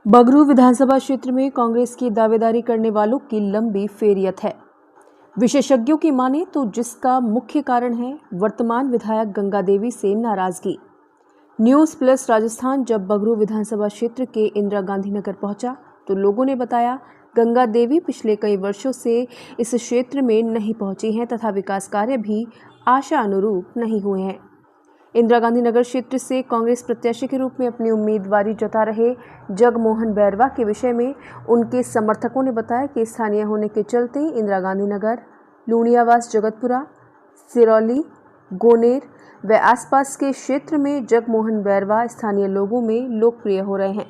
बगरू विधानसभा क्षेत्र में कांग्रेस की दावेदारी करने वालों की लंबी फेरियत है। विशेषज्ञों की माने तो जिसका मुख्य कारण है वर्तमान विधायक गंगा देवी से नाराजगी। न्यूज़ प्लस राजस्थान जब बगरू विधानसभा क्षेत्र के इंदिरा गांधी नगर पहुंचा तो लोगों ने बताया गंगा देवी पिछले कई वर्षों से इस क्षेत्र में नहीं पहुंची हैं तथा विकास कार्य भी आशा अनुरूप नहीं हुए हैं। इंदिरा गांधी नगर क्षेत्र से कांग्रेस प्रत्याशी के रूप में अपनी उम्मीदवारी जता रहे जगमोहन बैरवा के विषय में उनके समर्थकों ने बताया कि स्थानीय होने के चलते इंदिरा गांधी नगर, लूणियावास, जगतपुरा, सिरौली, गोनेर व आसपास के क्षेत्र में जगमोहन बैरवा स्थानीय लोगों में लोकप्रिय हो रहे हैं।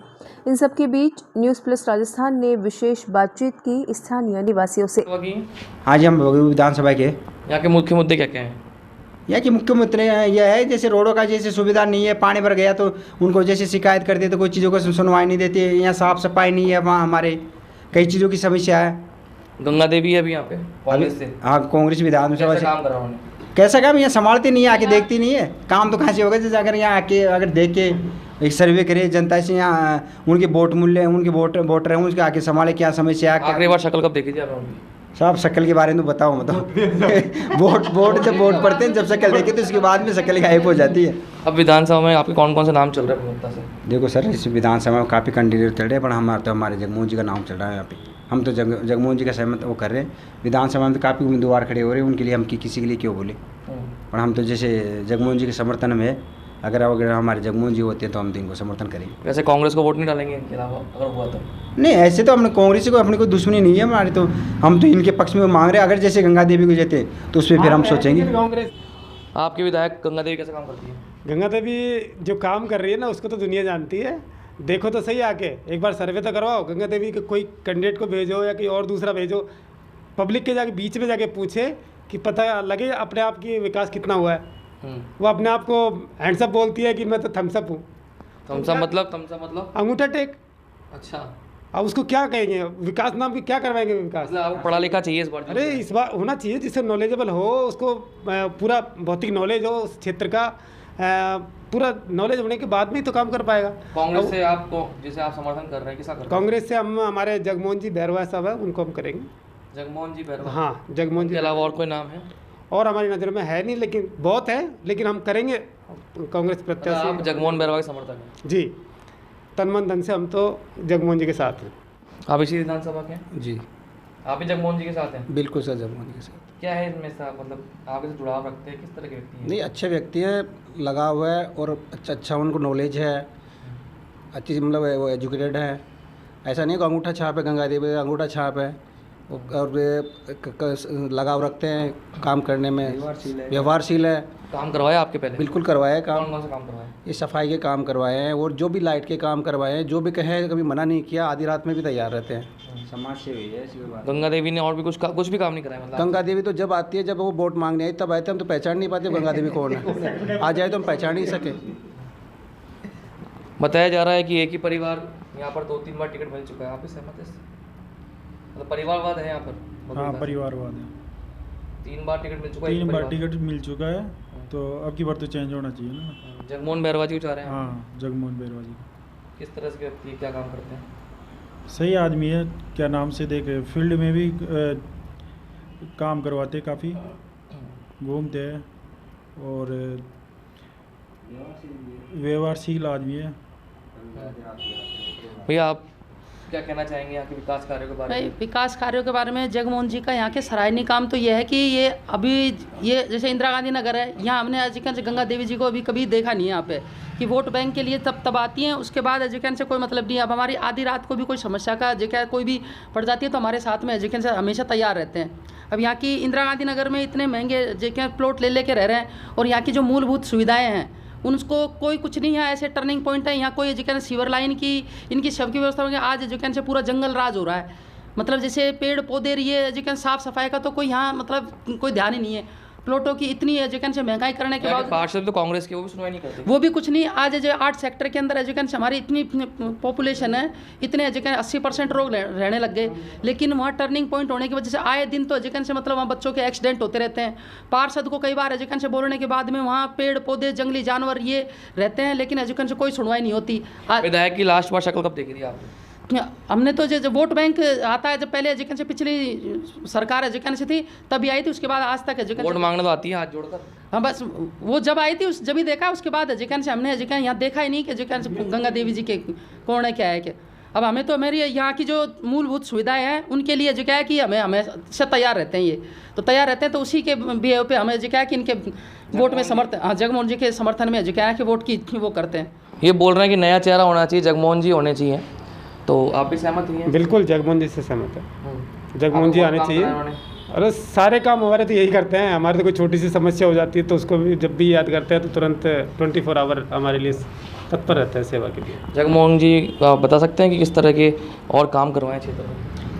इन सबके बीच न्यूज़ प्लस राजस्थान ने विशेष बातचीत की स्थानीय निवासियों से। आज हम विधानसभा के यहाँ के मुख्य मुद्दे क्या क्या हैं? यहाँ की मुख्य मुद्दे यह है जैसे रोडों का जैसे सुविधा नहीं है, पानी भर गया तो उनको जैसे शिकायत करते हैं तो कोई चीज़ों को सुनवाई नहीं देती है। यहाँ साफ सफाई नहीं है, वहाँ हमारे कई चीज़ों की समस्या है। गंगा देवी है अभी यहाँ पे कांग्रेस से। हाँ, कांग्रेस विधानसभा से काम करा उन्होंने। कैसा काम यहाँ संभालती नहीं है, आके देखती नहीं है। काम तो कहाँ से होगा? जैसे अगर यहाँ आके अगर देख के एक सर्वे करे जनता से, यहाँ उनके वोट मूल्य, उनके वोटर हैं, उनके आके संभाले क्या समस्या है। आखिरी बार शक्ल कब देखी थी आपने? साहब शक्ल के बारे में तो बताओ वोट जब वोट पड़ते हैं, जब शक्ल देखे तो उसके बाद में शक्ल गायब हो जाती है। अब विधानसभा में आपके कौन कौन से नाम चल रहे हैं प्रमुखता से? देखो सर, इस विधानसभा में काफ़ी कैंडिडेट चल रहे हैं, पर हमारे जगमोहन जी का नाम चल रहा है यहाँ पे। हम तो जगमोहन जी का सहमत वो कर रहे हैं। विधानसभा में तो काफ़ी उम्मीदवार खड़े हो रहे हैं, उनके लिए हम किसी के लिए क्यों बोले। पर हम तो जैसे जगमोहन जी के समर्थन में, अगर हमारे जगमोहन जी होते हैं तो हम तो इनको समर्थन करेंगे। वैसे कांग्रेस को वोट नहीं डालेंगे इनके अलावा अगर हुआ तो? नहीं, ऐसे तो हमने कांग्रेस को अपनी कोई दुश्मनी नहीं है हमारी, तो हम तो इनके पक्ष में मांग रहे हैं। अगर जैसे गंगा देवी को जेते तो उस पर फिर हम सोचेंगे। कांग्रेस आपके विधायक गंगा देवी कैसे काम करती है? गंगा देवी जो काम कर रही है ना, उसको तो दुनिया जानती है। देखो तो सही, आके एक बार सर्वे तो करवाओ। गंगा देवी के कोई कैंडिडेट को भेजो या कोई और दूसरा भेजो, पब्लिक के जाके बीच में जाके पूछे कि पता लगे अपने आप की विकास कितना हुआ है। वो अपने आप को हैंड्सअप बोलती है कि मैं तो थम्सअप हूँ। थम्सअप मतलब अंगूठा टेक। अच्छा, अब उसको क्या कहेंगे? विकास नाम की क्या करवाएंगे विकास? मतलब आपको पढ़ा लिखा चाहिए इस बार? अरे इस बार होना चाहिए जिससे नॉलेजेबल हो, उसको पूरा भौतिक नॉलेज हो उस क्षेत्र का। पूरा नॉलेज होने के बाद में ही तो काम कर पाएगा। कांग्रेस से आपको जिसे आप समर्थन कर रहे हैं किसा कर रहे हैं? कांग्रेस से हम हमारे जगमोहन जी बैरवा साहब है, उनको हम करेंगे। जगमोहन जी बैरवा? हाँ, जगमोहन जी के अलावा और कोई नाम है? और हमारी नज़र में है नहीं, लेकिन बहुत है, लेकिन हम करेंगे कांग्रेस प्रत्याशी। आप जगमोहन बैरवा के समर्थक हैं? जी, तन मन धन से हम तो जगमोहन जी के साथ हैं। आप इसी विधानसभा के हैं? जी, आप भी जगमोहन जी के साथ हैं? बिल्कुल सर, जगमोहन जी के साथ। क्या है इनमें से मतलब आपसे जुड़ाव रखते हैं? किस तरह के व्यक्ति हैं? नहीं, अच्छे व्यक्ति हैं, लगाव है और अच्छा उनको नॉलेज है, अच्छी मतलब वो एजुकेटेड है। ऐसा नहीं है अंगूठा छाप है, गंगा देवी का अंगूठा छाप है, और लगाव रखते हैं काम करने में, व्यवहारशील है। काम करवाया आपके पहले? बिल्कुल करवाया है काम। कौन से काम करवाए? ये सफाई के काम करवाए हैं और जो भी लाइट के काम करवाए हैं, जो भी कहे कभी मना नहीं किया, आधी रात में भी तैयार रहते हैं। समाज से हुई है ऐसी बात। गंगा देवी ने और भी कुछ भी काम नहीं कराया मतलब? गंगा देवी तो जब आती है, जब वो वोट मांगने आई तब आए थे, हम तो पहचान नहीं पाते गंगा देवी कौन है। आ जाए तो हम पहचान नहीं सके। बताया जा रहा है कि एक ही परिवार यहाँ पर 2-3 बार टिकट मिल चुका है। आप भी सहमत हैं? मतलब परिवारवाद है यहाँ पर? हाँ, परिवारवाद है। 3 बार टिकट मिल चुका है? 3 बार टिकट मिल चुका है, तो अब की बार तो चेंज होना चाहिए ना। जगमोहन बैरवा जी को चाह रहे हैं? हाँ, जगमोहन बैरवा जी किस तरह से व्यक्ति क्या काम करते हैं? सही आदमी है, क्या नाम से देखे, फील्ड में भी काम करवाते, काफ़ी घूमते हैं और व्यवहारशील आदमी है। भैया आप क्या कहना चाहेंगे यहाँ के विकास कार्यों के बारे में? विकास कार्यों के बारे में जगमोहन जी का यहाँ के सराहनीय काम तो ये है कि ये अभी ये जैसे इंदिरा गांधी नगर है, यहाँ हमने एजुकेशन से गंगा देवी जी को अभी कभी देखा नहीं है यहाँ पे कि वोट बैंक के लिए तब आती हैं, उसके बाद एजुकेशन से कोई मतलब नहीं है। अब हमारी आधी रात को भी कोई समस्या का जगह कोई भी पड़ जाती है तो हमारे साथ में एजुकेशन से हमेशा तैयार रहते हैं। अब यहाँ की इंदिरा गांधी नगर में इतने महंगे जगह प्लॉट ले के रह रहे हैं और यहाँ की जो मूलभूत सुविधाएँ हैं उनको कोई कुछ नहीं है। ऐसे टर्निंग पॉइंट है यहाँ, कोई एजुकेशन सीवर लाइन की इनकी सबकी व्यवस्था होगी। आज एजुकेशन से पूरा जंगल राज हो रहा है, मतलब जैसे पेड़ पौधे ये एजुकेशन साफ सफाई का तो कोई यहाँ मतलब कोई ध्यान ही नहीं है। प्लॉटों की इतनी एजुकेशन से महंगाई करने के बाद पार्षद तो कांग्रेस के, वो भी सुनवाई नहीं करते, वो भी कुछ नहीं। आज जो 8 सेक्टर के अंदर एजुकेशन से हमारी इतनी पॉपुलेशन है, इतने एजुकेशन 80% लोग रहने लग गए, लेकिन वहाँ टर्निंग पॉइंट होने की वजह से आए दिन तो एजुकेशन से मतलब वहाँ बच्चों के एक्सीडेंट होते रहते हैं। पार्षद को कई बार एजुकेशन से बोलने के बाद में वहाँ पेड़ पौधे जंगली जानवर ये रहते हैं, लेकिन एजुकेशन से कोई सुनवाई नहीं होती। विधायक की लास्ट बार शक्ल कब देखी थी आपने? हमने तो जब वोट बैंक आता है, जब पहले जिकन से पिछली सरकार है जिकन से थी तभी आई थी, उसके बाद आज तक है जिकन वोट मांगने तो आती है हाथ जोड़कर। हाँ बस वो जब आई थी उस जब ही देखा, उसके बाद जिकन से हमने जिकन यहाँ देखा ही नहीं कि जिकन से गंगा देवी जी के कौन है क्या है कि अब हमें तो मेरी यहाँ की जो मूलभूत सुविधाएं हैं उनके लिए जो क्या है कि हमें से तैयार रहते हैं, ये तो तैयार रहते हैं, तो उसी के बिहेव पे हमें जो क्या है कि इनके वोट में समर्थन, हाँ जगमोहन जी के समर्थन में जो क्या है कि वोट की वो करते हैं। ये बोल रहे हैं कि नया चेहरा होना चाहिए, जगमोहन जी होने चाहिए, तो आप भी सहमत हुई हैं? बिल्कुल जगमोहन जी से सहमत है, जगमोहन जी आने चाहिए। उन्होंने अरे सारे काम हमारे तो यही करते हैं, हमारे तो कोई छोटी सी समस्या हो जाती है तो उसको भी जब भी याद करते हैं तो तुरंत 24 आवर हमारे लिए तत्पर रहता है सेवा के लिए। जगमोहन जी आप बता सकते हैं कि किस तरह के और काम करवाएं क्षेत्र में?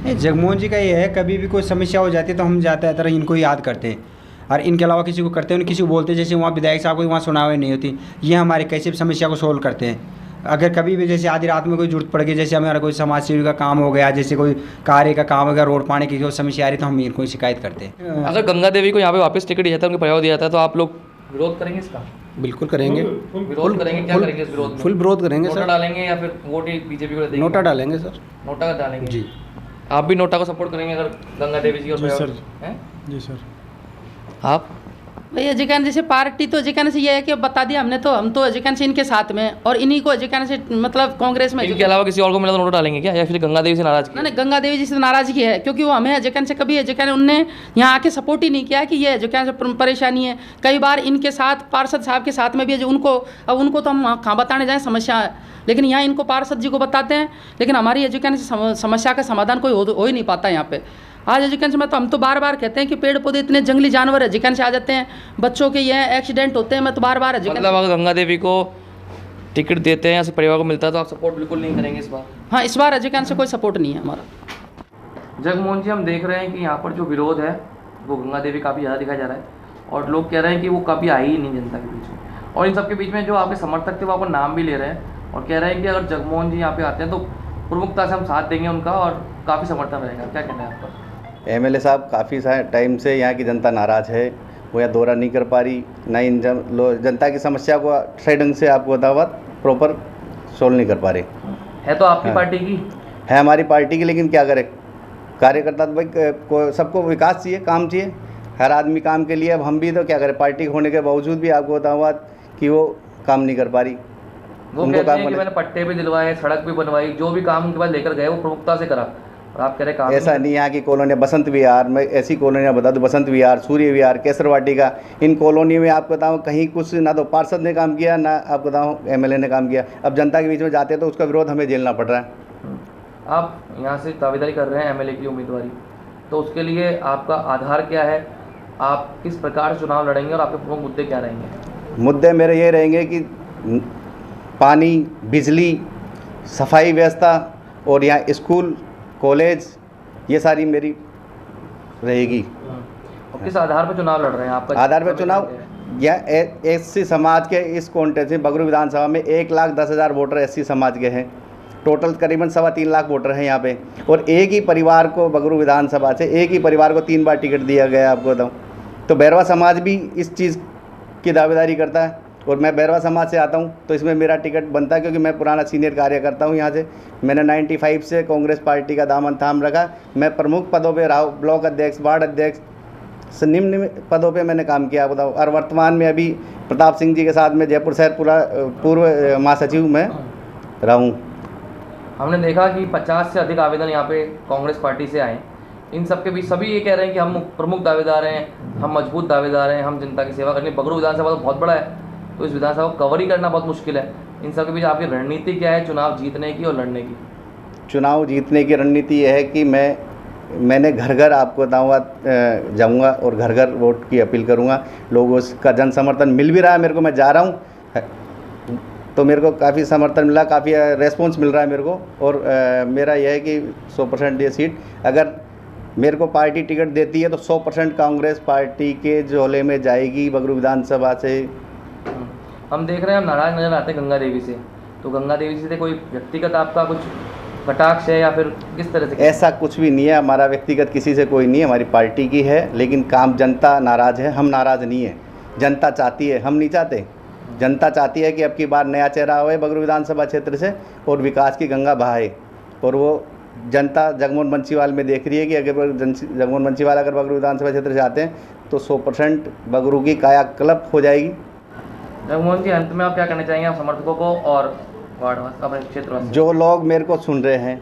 नहीं, जगमोहन जी का ये है, कभी भी कोई समस्या हो जाती है तो हम ज़्यादातर इनको याद करते हैं, और इनके अलावा किसी को करते हैं, किसी को बोलते हैं, जैसे वहाँ विधायक साहब को वहाँ सुनावे नहीं होती, ये हमारे कैसे भी समस्या को सोल्व करते हैं। अगर कभी भी जैसे आधी रात में कोई जरूरत पड़ गई, जैसे हमारा कोई समाज सेवी का काम हो गया, जैसे कोई कार्य का काम हो गया, रोड पाने की कोई समस्या आ रही तो हम इनको शिकायत करते हैं। अगर गंगा देवी को यहाँ पे वापस टिकट दिया जाता है, उनको परिवार दिया जाता है, तो आप लोग विरोध करेंगे इसका? बिल्कुल करेंगे, विरोध करेंगे, क्या करेंगे इस विरोध में? फुल विरोध करेंगे नोटा सर। डालेंगे या फिर वोट ही बीजेपी को देंगे? नोटा डालेंगे सर। नोटा डालेंगे जी। आप भी नोटा को सपोर्ट करेंगे अगर गंगा देवी जी और जी परिवार सर। हैं? जी सर। आप भैया जिकन जैसे पार्टी तो जिकन से ये है कि बता दिया हमने, तो हम तो जिकन से इनके साथ में और इन्हीं को जिकन से मतलब कांग्रेस में इनके अलावा किसी और को मिला तो नोटा डालेंगे क्या, या फिर गंगा देवी से नाराज नहीं गंगा देवी जी से नाराजगी है, क्योंकि वो हमें जिकन से कभी जिकन उनने यहाँ आके सपोर्ट ही नहीं किया कि ये जिकन से परेशानी है। कई बार इनके साथ पार्षद साहब के साथ में भी जो उनको, अब उनको तो हम कहाँ बताने जाएँ समस्या है, लेकिन यहाँ इनको पार्षद जी को बताते हैं, लेकिन हमारी एजुकेशन से समस्या का समाधान कोई हो ही नहीं पाता यहाँ पे। आज एजुकेशन में तो हम तो बार बार कहते हैं कि पेड़ पौधे इतने जंगली जानवर एजुकेशन से आ जाते हैं, बच्चों के ये एक्सीडेंट होते हैं, मैं तो बार बार मतलब अगर गंगा देवी को टिकट देते हैं या परिवार को मिलता है तो आप सपोर्ट बिल्कुल नहीं करेंगे इस बार? हाँ इस बार एजुकेशन से कोई सपोर्ट नहीं है हमारा। जगमोहन जी हम देख रहे हैं कि यहाँ पर जो विरोध है वो गंगा देवी काफ़ी ज़्यादा दिखाया जा रहा है, और लोग कह रहे हैं कि वो कभी आई ही नहीं जनता के बीच में, और इन सबके बीच में जो आपके समर्थक थे वो आपका नाम भी ले रहे हैं और कह रहे हैं कि अगर जगमोहन जी यहाँ पे आते हैं तो प्रमुखता से हम साथ देंगे उनका और काफ़ी समर्थन रहेगा, क्या कहना है आपका? एमएलए साहब काफ़ी टाइम से यहाँ की जनता नाराज़ है, वो यहाँ दौरा नहीं कर पा रही, ना इन जनता की समस्या को सही ढंग से आपको बतावा प्रॉपर सोल्व नहीं कर पा रहे। है तो आपकी हाँ। पार्टी की है हमारी पार्टी की, लेकिन क्या करे, कार्यकर्ता तो भाई सबको विकास चाहिए, काम चाहिए, हर आदमी काम के लिए। अब हम भी तो क्या करें, पार्टी होने के बावजूद भी आपको बताऊँ कि वो काम नहीं कर पा रही। वो कहते हैं कि मैंने पट्टे भी दिलवाए, सड़क भी बनवाई, जो भी काम उनके पास लेकर गए वो प्रमुखता से करा, और आप कह रहे काम ऐसा नहीं। यहाँ की कॉलोनी बसंत विहार, मैं ऐसी कॉलोनियाँ बता दूँ, बसंत विहार, सूर्य विहार, केसरवाटी का, इन कॉलोनी में आपको बताऊँ कहीं कुछ ना तो पार्षद ने काम किया, ना आपको बताऊँ एमएलए ने काम किया। अब जनता के बीच में जाते हैं तो उसका विरोध हमें झेलना पड़ रहा है। आप यहाँ से दावेदारी कर रहे हैं एमएलए की उम्मीदवारी, तो उसके लिए आपका आधार क्या है, आप किस प्रकार से चुनाव लड़ेंगे और आपके प्रमुख मुद्दे क्या रहेंगे? मुद्दे मेरे ये रहेंगे कि पानी, बिजली, सफाई व्यवस्था और यहाँ स्कूल, कॉलेज, ये सारी मेरी रहेगी। और किस आधार पर चुनाव लड़ रहे हैं आपका? आधार पर चुनाव या एससी समाज के इस कॉन्टेस्ट में बगरू विधानसभा में 1,10,000 वोटर एससी समाज के हैं। टोटल करीबन 3.25 लाख वोटर हैं यहाँ पे, और एक ही परिवार को बगरू विधानसभा से एक ही परिवार को 3 बार टिकट दिया गया आपको बताऊँ। तो बैरवा समाज भी इस चीज़ की दावेदारी करता है, और मैं बैरवा समाज से आता हूँ तो इसमें मेरा टिकट बनता है, क्योंकि मैं पुराना सीनियर कार्यकर्ता हूँ यहाँ से। मैंने 95 से कांग्रेस पार्टी का दामन थाम रखा। मैं प्रमुख पदों पे रहा, ब्लॉक अध्यक्ष, वार्ड अध्यक्ष, निम्न पदों पे मैंने काम किया बताओ। और वर्तमान में अभी प्रताप सिंह जी के साथ में जयपुर शहर पूर्व महासचिव में रहा हूँ। हमने देखा कि 50 से अधिक आवेदन यहाँ पे कांग्रेस पार्टी से आए, इन सब के बीच सभी ये कह रहे हैं कि हम प्रमुख दावेदार हैं, हम मजबूत दावेदार हैं, हम जनता की सेवा करनी। बगरू विधानसभा तो बहुत बड़ा है, तो इस विधानसभा को कवर ही करना बहुत मुश्किल है। इन सब के बीच आपकी रणनीति क्या है चुनाव जीतने की और लड़ने की? चुनाव जीतने की रणनीति यह है कि मैंने घर घर आपको बताऊँगा, जाऊँगा और घर घर वोट की अपील करूँगा। लोगों का जन समर्थन मिल भी रहा है मेरे को, मैं जा रहा हूँ तो मेरे को काफ़ी समर्थन मिला, काफ़ी रेस्पॉन्स मिल रहा है मेरे को। और मेरा यह है कि 100% ये सीट अगर मेरे को पार्टी टिकट देती है तो 100% कांग्रेस पार्टी के झोले में जाएगी बगरू विधानसभा से। हम देख रहे हैं, हम नाराज नजर आते हैं गंगा देवी से, तो गंगा देवी से कोई व्यक्तिगत आपका कुछ कटाक्ष है या फिर किस तरह से? ऐसा कुछ भी नहीं है, हमारा व्यक्तिगत किसी से कोई नहीं है, हमारी पार्टी की है। लेकिन काम जनता नाराज़ है, हम नाराज़ नहीं है। जनता चाहती है, हम नहीं चाहते। जनता चाहती है कि अब की बार नया चेहरा आए बगरू विधानसभा क्षेत्र से और विकास की गंगा बहाए। और वो जनता जगमोहन बंसीवाल में देख रही है कि अगर जगमोहन बंसीवाल अगर बगरू विधानसभा क्षेत्र से आते हैं तो 100% बगरू की कायाकल्प हो जाएगी। जगमोहन जी, अंत में आप क्या कहना चाहेंगे आप समर्थकों को और वार्ड अपने क्षेत्र जो लोग मेरे को सुन रहे हैं,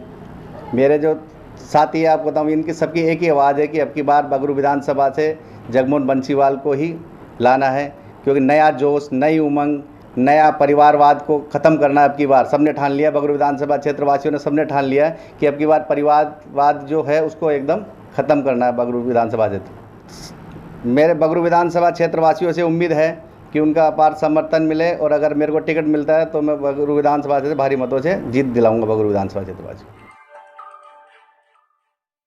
मेरे जो साथी है, आपको बताऊँ, इनकी सबकी एक ही आवाज़ है कि अब की बार बगरू विधानसभा से जगमोहन बंसीवाल को ही लाना है, क्योंकि नया जोश, नई उमंग, नया परिवारवाद को ख़त्म करना है। अब की बार सबने ठान लिया, बगरू विधानसभा क्षेत्रवासियों ने सबने ठान लिया कि अब की बार परिवारवाद जो है उसको एकदम ख़त्म करना है बगरू विधानसभा क्षेत्र। मेरे बगरू विधानसभा क्षेत्रवासियों से उम्मीद है कि उनका अपार समर्थन मिले, और अगर मेरे को टिकट मिलता है तो मैं बगरू विधानसभा से भारी मतों से जीत दिलाऊंगा बगरू विधानसभा क्षेत्रवासी।